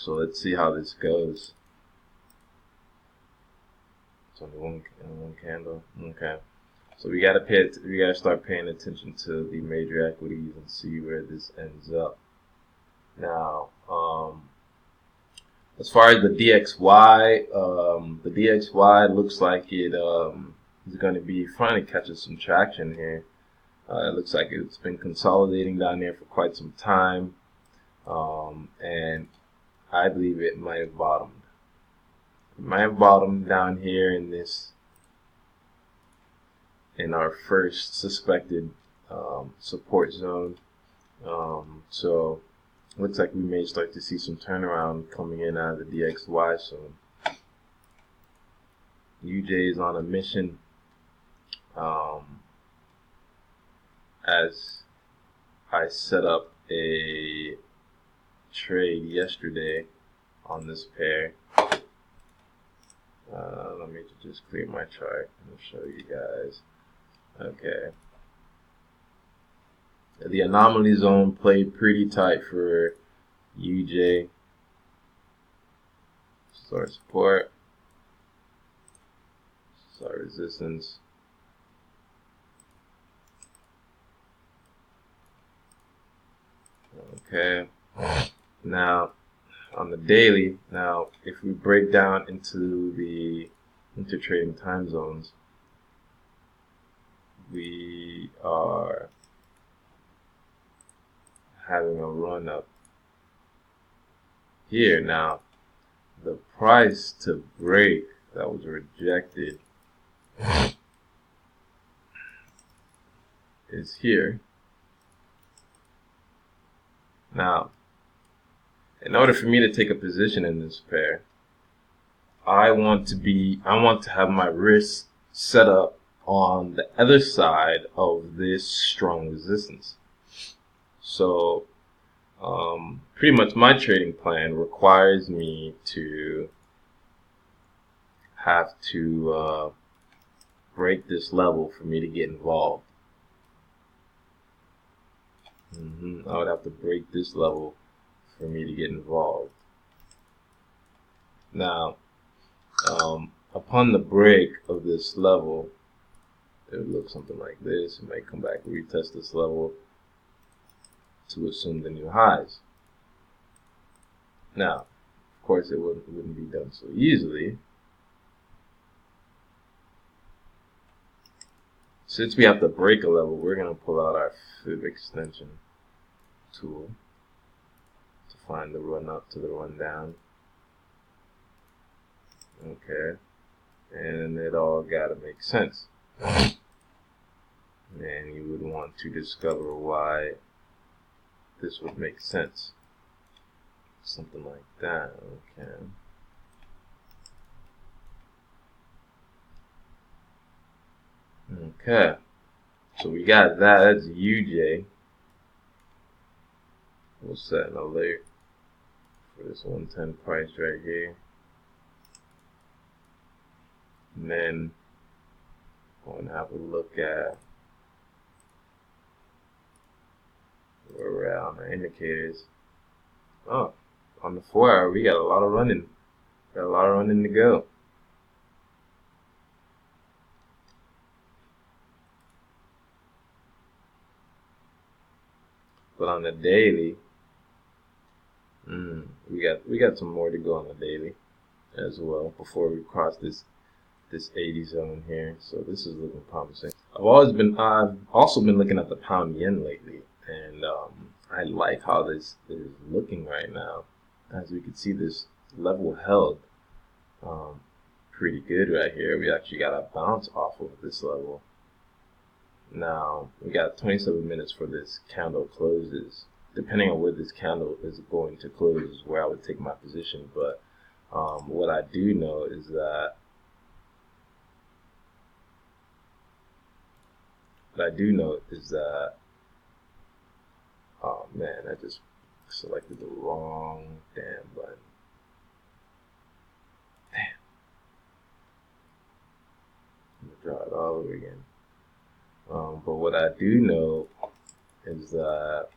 So let's see how this goes. It's only one candle. Okay. So we gotta start paying attention to the major equities and see where this ends up. Now, as far as the DXY looks like it is going to be finally catching some traction here. It looks like it's been consolidating down there for quite some time, and I believe it might have bottomed. It might have bottomed down here in our first suspected support zone. So looks like we may start to see some turnaround coming in out of the DXY soon. UJ is on a mission. As I set up a trade yesterday on this pair. Let me just clear my chart and show you guys. Okay. The anomaly zone played pretty tight for UJ. Start support. Start resistance. Okay. Now, on the daily, if we break down into the intertrading time zones, we are having a run up here. Now, the price to break that was rejected is here. Now, in order for me to take a position in this pair, I want to have my risk set up on the other side of this strong resistance. So, pretty much my trading plan requires me to have to break this level for me to get involved. I would have to break this level for me to get involved. Now, upon the break of this level, it would look something like this. It might come back and retest this level to assume the new highs. Now, of course, it wouldn't be done so easily. Since we have to break a level, we're going to pull out our fib extension tool to find the run up to the run down. Okay, and it all got to make sense. And you would want to discover why this would make sense. Something like that. Okay. Okay. So we got that. That's UJ. We'll set an alert for this 110 price right here. And then I'm going to have a look at where we're at on the indicators. Oh, on the 4 hour, we got a lot of running. Got a lot of running to go. But on the daily, we got some more to go on the daily as well before we cross this 80 zone here. So this is looking promising. I've also been looking at the pound yen lately, and I like how this is looking right now. As we can see, this level held pretty good right here. We actually got a bounce off of this level. Now, we got 27 minutes for this candle closes. Depending on where this candle is going to close is where I would take my position. But what I do know is that oh man, I just selected the wrong damn button. Damn. I'm gonna draw it all over again. But what I do know is that